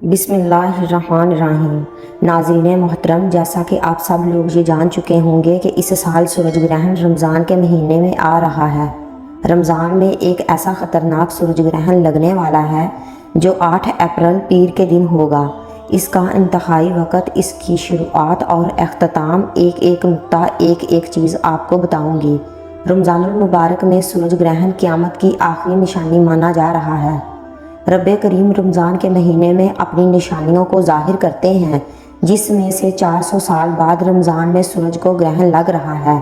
بسم اللہ الرحمن الرحیم۔ ناظرین محترم، جیسا کہ آپ سب لوگ یہ جان چکے ہوں گے کہ اس سال سورج گرہن رمضان کے مہینے میں آ رہا ہے۔ رمضان میں ایک ایسا خطرناک سورج گرہن لگنے والا ہے جو 8 اپریل پیر کے دن ہوگا۔ اس کا انتہائی وقت، اس کی شروعات اور اختتام، ایک نقطہ، ایک چیز آپ کو بتاؤں گی۔ رمضان المبارک میں سورج گرہن قیامت کی آخری نشانی مانا جا رہا ہے۔ رب کریم رمضان کے مہینے میں اپنی نشانیوں کو ظاہر کرتے ہیں، جس میں سے 400 سال بعد رمضان میں سورج کو گرہن لگ رہا ہے۔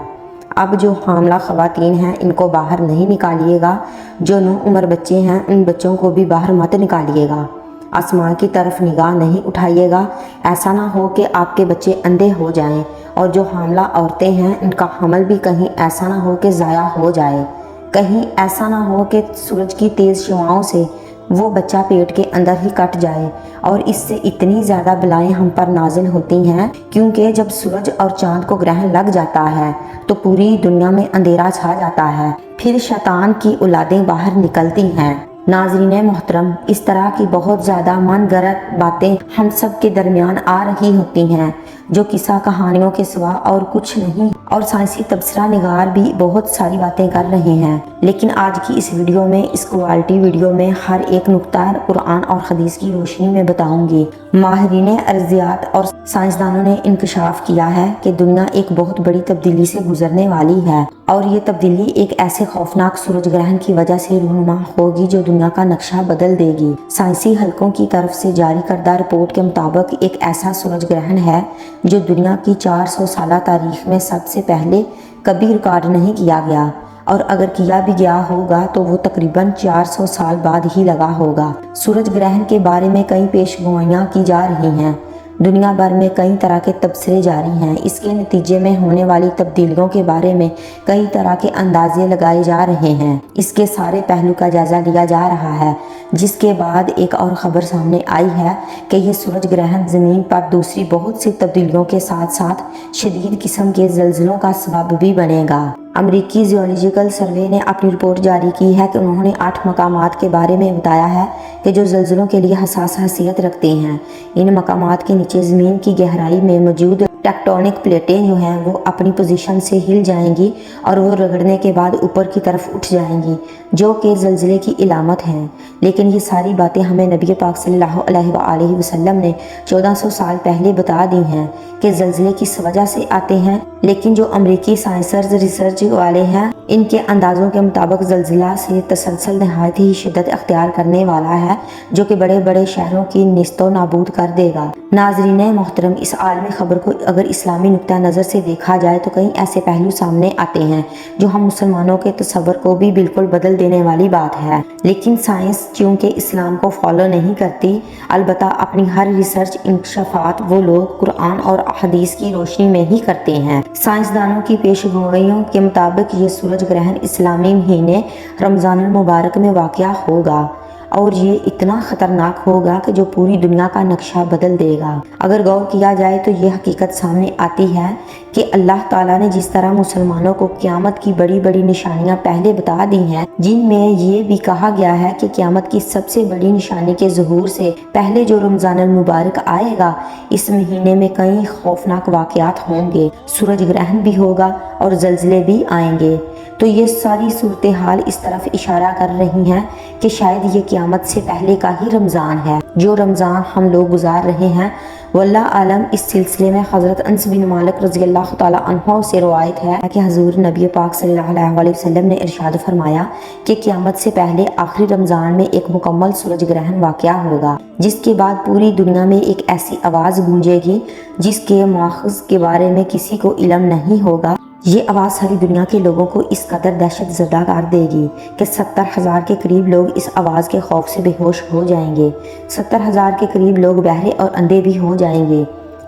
اب جو حاملہ خواتین ہیں ان کو باہر نہیں نکالیے گا، جو نو عمر بچے ہیں ان بچوں کو بھی باہر مت نکالیے گا، آسمان کی طرف نگاہ نہیں اٹھائیے گا، ایسا نہ ہو کہ آپ کے بچے اندھے ہو جائیں، اور جو حاملہ عورتیں ہیں ان کا حمل بھی کہیں ایسا نہ ہو کہ ضائع ہو جائے، کہیں ایسا نہ ہو کہ سورج کی تیز شعاؤں سے وہ بچہ پیٹ کے اندر ہی کٹ جائے، اور اس سے اتنی زیادہ بلائیں ہم پر نازل ہوتی ہیں، کیونکہ جب سورج اور چاند کو گرہن لگ جاتا ہے تو پوری دنیا میں اندھیرا چھا جاتا ہے، پھر شیطان کی اولادیں باہر نکلتی ہیں۔ ناظرین محترم، اس طرح کی بہت زیادہ من گھڑت باتیں ہم سب کے درمیان آ رہی ہوتی ہیں جو قصہ کہانیوں کے سوا اور کچھ نہیں، اور سائنسی تبصرہ نگار بھی بہت ساری باتیں کر رہے ہیں، لیکن آج کی اس ویڈیو میں، اس کوالٹی ویڈیو میں ہر ایک نقطہ قرآن اور حدیث کی روشنی میں بتاؤں گی۔ ماہرین ارضیات اور سائنسدانوں نے انکشاف کیا ہے کہ دنیا ایک بہت بڑی تبدیلی سے گزرنے والی ہے، اور یہ تبدیلی ایک ایسے خوفناک سورج گرہن کی وجہ سے رونما ہوگی جو دنیا کا نقشہ بدل دے گی۔ سائنسی حلقوں کی طرف سے جاری کردہ رپورٹ کے مطابق ایک ایسا سورج گرہن ہے جو دنیا کی 400 سالہ تاریخ میں سب سے پہلے کبھی ریکارڈ نہیں کیا گیا، اور اگر کیا بھی گیا ہوگا تو وہ تقریباً 400 سال بعد ہی لگا ہوگا۔ سورج گرہن کے بارے میں کئی پیش گوئیاں کی جا رہی ہیں، دنیا بھر میں کئی طرح کے تبصرے جاری ہیں، اس کے نتیجے میں ہونے والی تبدیلیوں کے بارے میں کئی طرح کے اندازے لگائے جا رہے ہیں، اس کے سارے پہلو کا جائزہ لیا جا رہا ہے، جس کے بعد ایک اور خبر سامنے آئی ہے کہ یہ سورج گرہن زمین پر دوسری بہت سی تبدیلیوں کے ساتھ ساتھ شدید قسم کے زلزلوں کا سبب بھی بنے گا۔ امریکی جیولوجیکل سروے نے اپنی رپورٹ جاری کی ہے کہ انہوں نے 8 مقامات کے بارے میں بتایا ہے کہ جو زلزلوں کے لیے حساس حیثیت رکھتے ہیں۔ ان مقامات کے نیچے زمین کی گہرائی میں موجود ٹیکٹونک پلیٹیں جو ہیں وہ اپنی پوزیشن سے ہل جائیں گی اور وہ رگڑنے کے بعد اوپر کی طرف اٹھ جائیں گی، جو کہ زلزلے کی علامت ہیں۔ لیکن یہ ساری باتیں ہمیں نبی پاک صلی اللہ علیہ وآلہ وسلم نے 1400 سال پہلے بتا دی ہیں کہ زلزلے کس وجہ سے آتے ہیں، لیکن جو امریکی سائنسرز ریسرچ والے ہیں ان کے اندازوں کے مطابق زلزلہ سے تسلسل نہایت ہی شدت اختیار کرنے والا ہے، جو کہ بڑے بڑے شہروں کی نیست و نابود کر دے گا۔ ناظرین محترم، اس عالمی خبر کو اگر اسلامی نقطہ نظر سے دیکھا جائے تو کئی ایسے پہلو سامنے آتے ہیں جو ہم مسلمانوں کے تصور کو بھی بالکل بدل دینے والی بات ہے، لیکن سائنس چونکہ اسلام کو فالو نہیں کرتی، البتہ اپنی ہر ریسرچ انکشافات وہ لوگ قرآن اور حدیث کی روشنی میں ہی کرتے ہیں۔ سائنسدانوں کی پیش گوئیوں کے مطابق یہ سورج گرہن اسلامی مہینے رمضان المبارک میں واقع ہوگا، اور یہ اتنا خطرناک ہوگا کہ جو پوری دنیا کا نقشہ بدل دے گا۔ اگر غور کیا جائے تو یہ حقیقت سامنے آتی ہے کہ اللہ تعالیٰ نے جس طرح مسلمانوں کو قیامت کی بڑی بڑی نشانیاں پہلے بتا دی ہیں، جن میں یہ بھی کہا گیا ہے کہ قیامت کی سب سے بڑی نشانی کے ظہور سے پہلے جو رمضان المبارک آئے گا، اس مہینے میں کئی خوفناک واقعات ہوں گے، سورج گرہن بھی ہوگا اور زلزلے بھی آئیں گے۔ تو یہ ساری صورتحال اس طرف اشارہ کر رہی ہیں کہ شاید یہ قیامت سے پہلے کا ہی رمضان ہے، جو رمضان ہم لوگ گزار رہے ہیں۔ واللہ عالم، اس سلسلے میں حضرت انس بن مالک رضی اللہ تعالیٰ عنہ سے روایت ہے کہ حضور نبی پاک صلی اللہ علیہ وسلم نے ارشاد فرمایا کہ قیامت سے پہلے آخری رمضان میں ایک مکمل سورج گرہن واقع ہوگا، جس کے بعد پوری دنیا میں ایک ایسی آواز گونجے گی جس کے ماخذ کے بارے میں کسی کو علم نہیں ہوگا۔ یہ آواز ساری دنیا کے لوگوں کو اس قدر دہشت زدہ کر دے گی کہ 70,000 کے قریب لوگ اس آواز کے خوف سے بے ہوش ہو جائیں گے، 70,000 کے قریب لوگ بہرے اور اندھے بھی ہو جائیں گے۔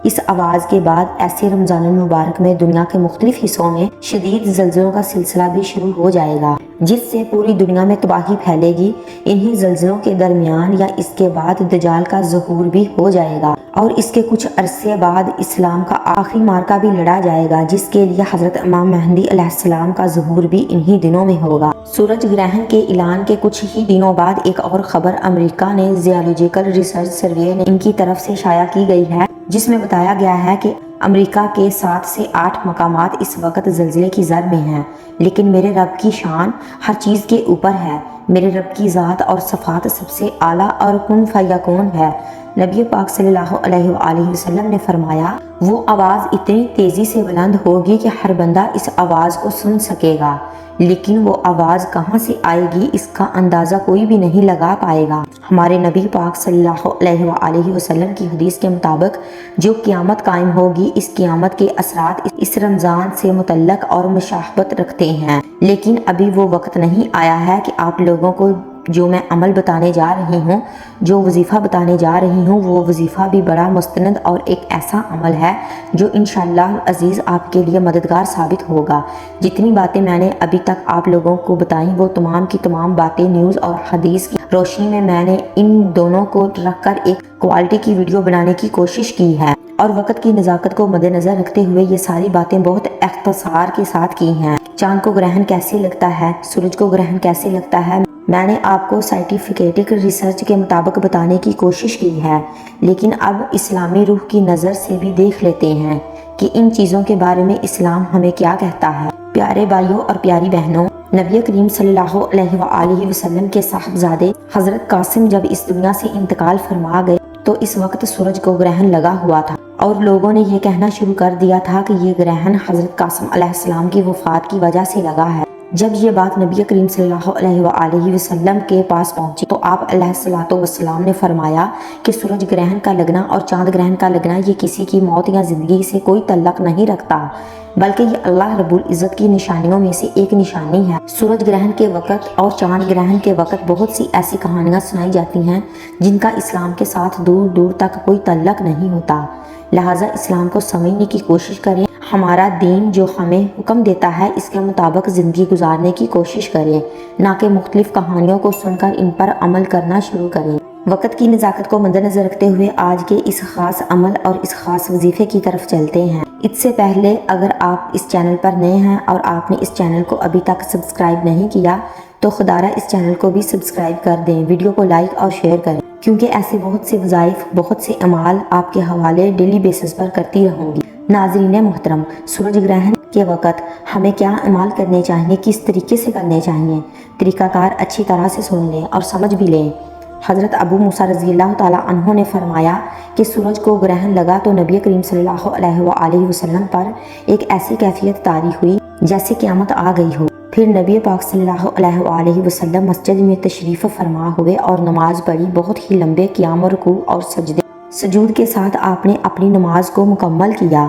اس آواز کے بعد ایسے رمضان المبارک میں دنیا کے مختلف حصوں میں شدید زلزلوں کا سلسلہ بھی شروع ہو جائے گا، جس سے پوری دنیا میں تباہی پھیلے گی۔ انہی زلزلوں کے درمیان یا اس کے بعد دجال کا ظہور بھی ہو جائے گا، اور اس کے کچھ عرصے بعد اسلام کا آخری معرکہ بھی لڑا جائے گا، جس کے لیے حضرت امام مہدی علیہ السلام کا ظہور بھی انہی دنوں میں ہوگا۔ سورج گرہن کے اعلان کے کچھ ہی دنوں بعد ایک اور خبر امریکہ نے زیالوجیکل ریسرچ سروے نے ان کی طرف سے شائع کی گئی ہے، جس میں بتایا گیا ہے کہ امریکہ کے 7 سے 8 مقامات اس وقت زلزلے کی زد میں ہیں، لیکن میرے رب کی شان ہر چیز کے اوپر ہے۔ میرے رب کی ذات اور صفات سب سے اعلیٰ اور کن فیکون ہے۔ نبی پاک صلی اللہ علیہ وآلہ وسلم نے فرمایا، وہ آواز اتنی تیزی سے بلند ہوگی کہ ہر بندہ اس آواز کو سن سکے گا، لیکن وہ آواز کہاں سے آئے گی اس کا اندازہ کوئی بھی نہیں لگا پائے گا۔ ہمارے نبی پاک صلی اللہ علیہ وآلہ وسلم کی حدیث کے مطابق جو قیامت قائم ہوگی، اس قیامت کے اثرات اس رمضان سے متعلق اور مشابہت رکھتے ہیں، لیکن ابھی وہ وقت نہیں آیا ہے کہ آپ لوگوں کو جو میں عمل بتانے جا رہی ہوں، جو وظیفہ بتانے جا رہی ہوں، وہ وظیفہ بھی بڑا مستند اور ایک ایسا عمل ہے جو انشاءاللہ عزیز آپ کے لیے مددگار ثابت ہوگا۔ جتنی باتیں میں نے ابھی تک آپ لوگوں کو بتائیں، وہ تمام کی تمام باتیں نیوز اور حدیث کی روشنی میں میں نے ان دونوں کو رکھ کر ایک کوالٹی کی ویڈیو بنانے کی کوشش کی ہے، اور وقت کی نزاکت کو مد نظر رکھتے ہوئے یہ ساری باتیں بہت اختصار کے ساتھ کی ہیں۔ چاند کو گرہن کیسے لگتا ہے، سورج کو گرہن کیسے لگتا ہے، میں نے آپ کو سائنٹیفک ریسرچ کے مطابق بتانے کی کوشش کی ہے، لیکن اب اسلامی روح کی نظر سے بھی دیکھ لیتے ہیں کہ ان چیزوں کے بارے میں اسلام ہمیں کیا کہتا ہے۔ پیارے بھائیوں اور پیاری بہنوں، نبی کریم صلی اللہ علیہ وآلہ وسلم کے صاحبزادے حضرت قاسم جب اس دنیا سے انتقال فرما گئے تو اس وقت سورج کو گرہن لگا ہوا تھا، اور لوگوں نے یہ کہنا شروع کر دیا تھا کہ یہ گرہن حضرت قاسم علیہ السلام کی وفات کی وجہ سے لگا ہے۔ جب یہ بات نبی کریم صلی اللہ علیہ وآلہ وسلم کے پاس پہنچی تو آپ علیہ الصلوۃ والسلام نے فرمایا کہ سورج گرہن کا لگنا اور چاند گرہن کا لگنا یہ کسی کی موت یا زندگی سے کوئی تعلق نہیں رکھتا، بلکہ یہ اللہ رب العزت کی نشانیوں میں سے ایک نشانی ہے۔ سورج گرہن کے وقت اور چاند گرہن کے وقت بہت سی ایسی کہانیاں سنائی جاتی ہیں جن کا اسلام کے ساتھ دور دور تک کوئی تعلق نہیں ہوتا، لہٰذا اسلام کو سمجھنے کی کوشش کریں۔ ہمارا دین جو ہمیں حکم دیتا ہے اس کے مطابق زندگی گزارنے کی کوشش کریں، نہ کہ مختلف کہانیوں کو سن کر ان پر عمل کرنا شروع کریں۔ وقت کی نزاکت کو مد نظر رکھتے ہوئے آج کے اس خاص عمل اور اس خاص وظیفے کی طرف چلتے ہیں۔ اس سے پہلے اگر آپ اس چینل پر نئے ہیں اور آپ نے اس چینل کو ابھی تک سبسکرائب نہیں کیا تو خدارہ اس چینل کو بھی سبسکرائب کر دیں، ویڈیو کو لائک اور شیئر کریں، کیونکہ ایسے بہت سے وظائف، بہت سے اعمال آپ کے حوالے ڈیلی بیسس پر کرتی رہوں گی۔ ناظرین محترم، سورج گرہن کے وقت ہمیں کیا اعمال کرنے چاہیے، کس طریقے سے کرنے چاہیے، طریقہ کار اچھی طرح سے سن لیں اور سمجھ بھی لیں۔ حضرت ابو موسیٰ رضی اللہ تعالیٰ عنہ نے فرمایا کہ سورج کو گرہن لگا تو نبی کریم صلی اللہ علیہ وآلہ وسلم پر ایک ایسی کیفیت طاری ہوئی جیسے قیامت آ گئی ہو۔ پھر نبی پاک صلی اللہ علیہ وآلہ وسلم مسجد میں تشریف فرما ہوئے اور نماز پڑھی، بہت ہی لمبے قیام، رکوع اور سجود کے ساتھ آپ نے اپنی نماز کو مکمل کیا،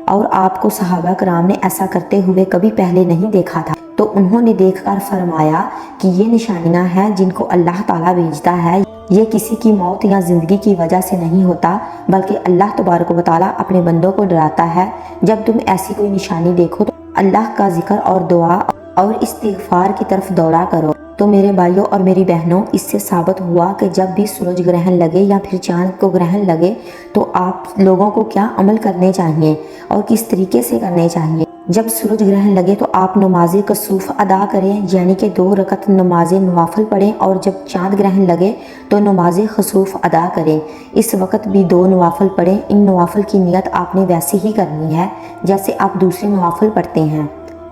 اور آپ کو صحابہ کرام نے ایسا کرتے ہوئے کبھی پہلے نہیں دیکھا تھا، تو انہوں نے دیکھ کر فرمایا کہ یہ نشانیاں ہیں جن کو اللہ تعالیٰ بھیجتا ہے، یہ کسی کی موت یا زندگی کی وجہ سے نہیں ہوتا، بلکہ اللہ تبارک و تعالیٰ اپنے بندوں کو ڈراتا ہے۔ جب تم ایسی کوئی نشانی دیکھو تو اللہ کا ذکر اور دعا اور استغفار کی طرف دوڑا کرو۔ تو میرے بھائیوں اور میری بہنوں، اس سے ثابت ہوا کہ جب بھی سورج گرہن لگے یا پھر چاند کو گرہن لگے تو آپ لوگوں کو کیا عمل کرنے چاہیے اور کس طریقے سے کرنے چاہیے۔ جب سورج گرہن لگے تو آپ نماز کسوف ادا کریں، یعنی کہ 2 رکعت نماز نوافل پڑھیں، اور جب چاند گرہن لگے تو نماز خسوف ادا کریں، اس وقت بھی 2 نوافل پڑھیں۔ ان نوافل کی نیت آپ نے ویسے ہی کرنی ہے جیسے آپ دوسرے نوافل پڑھتے ہیں۔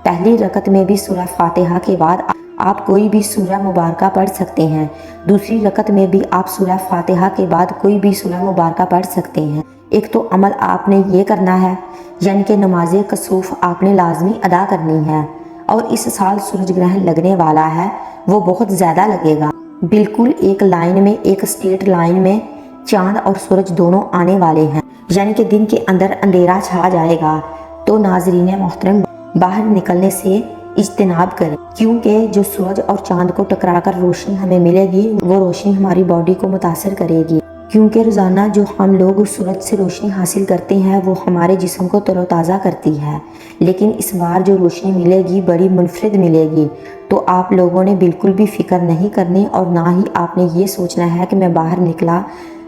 پہلی رکعت میں بھی سورہ فاتحہ کے بعد آپ کوئی بھی سورہ مبارکہ پڑھ سکتے ہیں، دوسری رکعت میں بھی آپ سورہ فاتحہ کے بعد کوئی بھی سورہ مبارکہ پڑھ سکتے ہیں۔ ایک تو عمل آپ نے یہ کرنا ہے، یعنی کہ نماز کسوف آپ نے لازمی ادا کرنی ہے، اور اس سال سورج گرہن لگنے والا ہے، وہ بہت زیادہ لگے گا۔ بالکل ایک لائن میں، ایک اسٹریٹ لائن میں چاند اور سورج دونوں آنے والے ہیں، یعنی کہ دن کے اندر اندھیرا چھا جائے گا۔ تو ناظرین محترم، باہر نکلنے سے اجتناب کریں، کیونکہ جو سورج اور چاند کو ٹکرا کر روشنی ہمیں ملے گی وہ روشنی ہماری باڈی کو متاثر کرے گی، کیونکہ روزانہ جو ہم لوگ سورج سے روشنی حاصل کرتے ہیں وہ ہمارے جسم کو تر و تازہ کرتی ہے، لیکن اس بار جو روشنی ملے گی بڑی منفرد ملے گی۔ تو آپ لوگوں نے بالکل بھی فکر نہیں کرنی، اور نہ ہی آپ نے یہ سوچنا ہے کہ میں باہر نکلا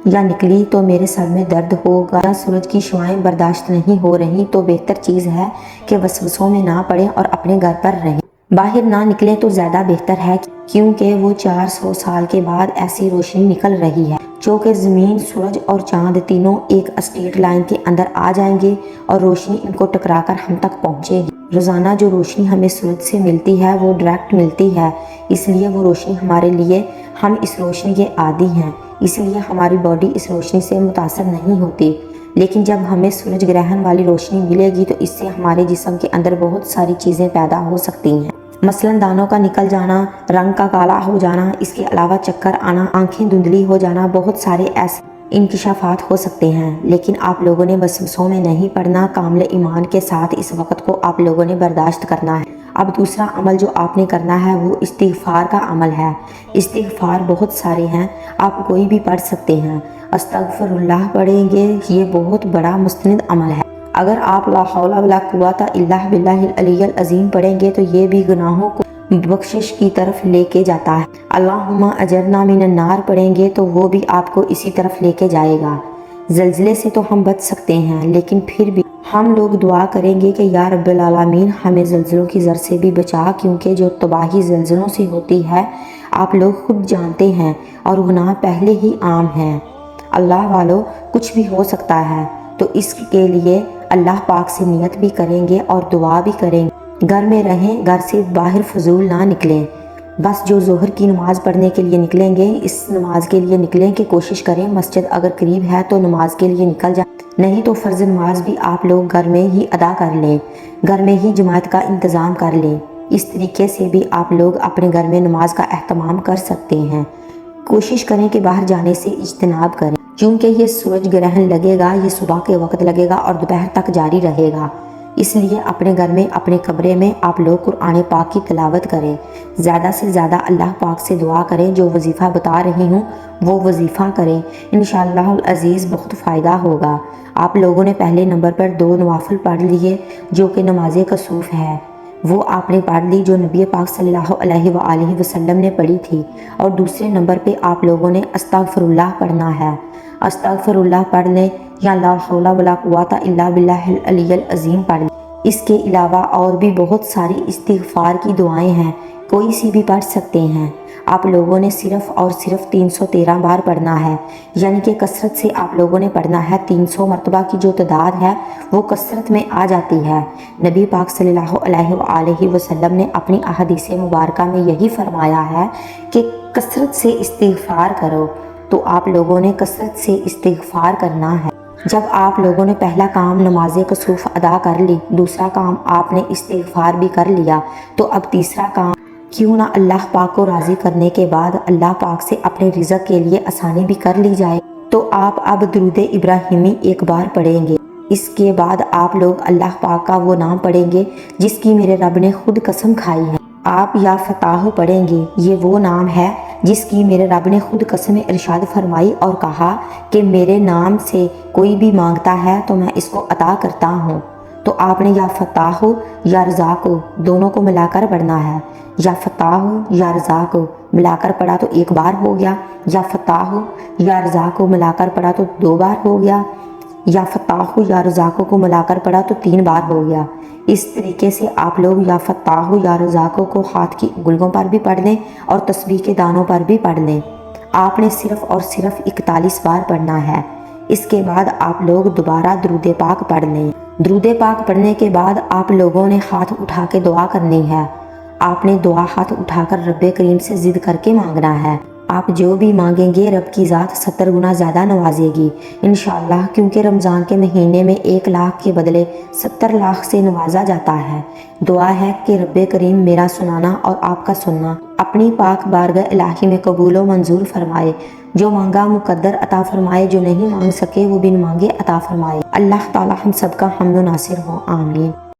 یا نکلی تو میرے سر میں درد ہوگا، یا سورج کی شعاعیں برداشت نہیں ہو رہی تو بہتر چیز ہے کہ وسوسوں میں نہ پڑیں اور اپنے گھر پر رہیں، باہر نہ نکلیں تو زیادہ بہتر ہے، کیونکہ وہ 400 سال کے بعد ایسی روشنی نکل رہی ہے جو کہ زمین، سورج اور چاند تینوں ایک اسٹریٹ لائن کے اندر آ جائیں گے اور روشنی ان کو ٹکرا کر ہم تک پہنچے گی۔ روزانہ جو روشنی ہمیں سورج سے ملتی ہے وہ ڈائریکٹ ملتی ہے، اس لیے وہ روشنی ہمارے لیے، ہم اس روشنی کے عادی ہیں، اس لیے ہماری باڈی اس روشنی سے متاثر نہیں ہوتی۔ لیکن جب ہمیں سورج گرہن والی روشنی ملے گی تو اس سے ہمارے جسم کے اندر بہت ساری چیزیں پیدا ہو سکتی ہیں، مثلاً دانوں کا نکل جانا، رنگ کا کالا ہو جانا، اس کے علاوہ چکر آنا، آنکھیں دھندلی ہو جانا، بہت سارے ایسے انکشافات ہو سکتے ہیں۔ لیکن آپ لوگوں نے وسوسوں میں نہیں پڑنا، کامل ایمان کے ساتھ اس وقت کو آپ لوگوں نے برداشت کرنا ہے۔ اب دوسرا عمل جو آپ نے کرنا ہے وہ استغفار کا عمل ہے۔ استغفار بہت سارے ہیں، آپ کوئی بھی پڑھ سکتے ہیں۔ استغفر اللہ پڑھیں گے، یہ بہت بڑا مستند عمل ہے۔ اگر آپ لا حول ولا قوت الا باللہ العلی العظیم پڑھیں گے تو یہ بھی گناہوں کو بخشش کی طرف لے کے جاتا ہے۔ اللہم اجرنا من النار پڑھیں گے تو وہ بھی آپ کو اسی طرف لے کے جائے گا۔ زلزلے سے تو ہم بچ سکتے ہیں، لیکن پھر بھی ہم لوگ دعا کریں گے کہ یا رب العالمین ہمیں زلزلوں کی زر سے بھی بچا، کیونکہ جو تباہی زلزلوں سے ہوتی ہے آپ لوگ خود جانتے ہیں اور گناہ پہلے ہی عام ہیں۔ اللہ والو کچھ بھی ہو سکتا ہے، تو اس کے لیے اللہ پاک سے نیت بھی کریں گے اور دعا بھی کریں گے۔ گھر میں رہیں، گھر سے باہر فضول نہ نکلیں، بس جو ظہر کی نماز پڑھنے کے لیے نکلیں گے اس نماز کے لیے نکلیں کہ کوشش کریں مسجد اگر قریب ہے تو نماز کے لیے نکل جائیں، نہیں تو فرض نماز بھی آپ لوگ گھر میں ہی ادا کر لیں، گھر میں ہی جماعت کا انتظام کر لیں۔ اس طریقے سے بھی آپ لوگ اپنے گھر میں نماز کا اہتمام کر سکتے ہیں۔ کوشش کریں کہ باہر جانے سے اجتناب کریں، کیونکہ یہ سورج گرہن لگے گا، یہ صبح کے وقت لگے گا اور دوپہر تک جاری رہے گا، اس لیے اپنے گھر میں، اپنے کمرے میں آپ لوگ قرآن پاک کی تلاوت کریں، زیادہ سے زیادہ اللہ پاک سے دعا کریں، جو وظیفہ بتا رہی ہوں وہ وظیفہ کریں، انشاءاللہ العزیز بہت فائدہ ہوگا۔ آپ لوگوں نے پہلے نمبر پر 2 نوافل پڑھ لیے جو کہ نماز کسوف ہے، وہ آپ نے پڑھ لی جو نبی پاک صلی اللہ علیہ وآلہ وسلم نے پڑھی تھی، اور دوسرے نمبر پہ آپ لوگوں نے استغفر اللہ پڑھنا ہے۔ استغفر اللہ پڑھ لیں یا لا حول ولا قوت الا باللہ العلی العظیم پڑھ لیں۔ اس کے علاوہ اور بھی بہت ساری استغفار کی دعائیں ہیں، کوئی سی بھی پڑھ سکتے ہیں۔ آپ لوگوں نے صرف اور صرف 313 بار پڑھنا ہے، یعنی کہ کثرت سے آپ لوگوں نے پڑھنا ہے۔ 300 مرتبہ کی جو تعداد ہے وہ کثرت میں آ جاتی ہے۔ نبی پاک صلی اللہ علیہ وآلہ وسلم نے اپنی احادیث مبارکہ میں یہی فرمایا ہے کہ کثرت سے استغفار کرو، تو آپ لوگوں نے کثرت سے استغفار کرنا ہے۔ جب آپ لوگوں نے پہلا کام نماز کسوف ادا کر لی، دوسرا کام آپ نے استغفار بھی کر لیا، تو اب تیسرا کام کیوں نہ اللہ پاک کو راضی کرنے کے بعد اللہ پاک سے اپنے رزق کے لیے آسانی بھی کر لی جائے، تو آپ اب درود ابراہیمی ایک بار پڑھیں گے۔ اس کے بعد آپ لوگ اللہ پاک کا وہ نام پڑھیں گے جس کی میرے رب نے خود قسم کھائی ہے۔ آپ یا فتاح پڑھیں گے، یہ وہ نام ہے جس کی میرے رب نے خود قسم ارشاد فرمائی اور کہا کہ میرے نام سے کوئی بھی مانگتا ہے تو میں اس کو عطا کرتا ہوں۔ تو آپ نے یا فتاح یا رزاق دونوں کو ملا کر پڑھنا ہے۔ یا فتاح یا رزاق ملا کر پڑھا تو ایک بار ہو گیا، یا فتاح یا رزاق ملا کر پڑھا تو 2 بار ہو گیا، یا فتاح یا رزاق کو ملا کر پڑھا تو 3 بار ہو گیا۔ اس طریقے سے آپ لوگ یا فتاح یا رزاق کو ہاتھ کی انگلیوں پر بھی پڑھ لیں اور تسبیح کے دانوں پر بھی پڑھ لیں۔ آپ نے صرف اور صرف 41 بار پڑھنا ہے۔ اس کے بعد آپ لوگ دوبارہ درود پاک پڑھ لیں۔ درود پاک پڑھنے کے بعد آپ لوگوں نے ہاتھ اٹھا کے دعا کرنی ہے۔ آپ نے دعا ہاتھ اٹھا کر رب کریم سے ضد کر کے مانگنا ہے۔ آپ جو بھی مانگیں گے رب کی ذات 70 گنا زیادہ نوازے گی انشاءاللہ، کیونکہ رمضان کے مہینے میں 1 لاکھ کے بدلے 70 لاکھ سے نوازا جاتا ہے۔ دعا ہے کہ رب کریم میرا سنانا اور آپ کا سننا اپنی پاک بارگاہ الہی میں قبول و منظور فرمائے، جو مانگا مقدر عطا فرمائے، جو نہیں مانگ سکے وہ بن مانگے عطا فرمائے۔ اللہ تعالی ہم سب کا حمد و ناصر ہو، آمین۔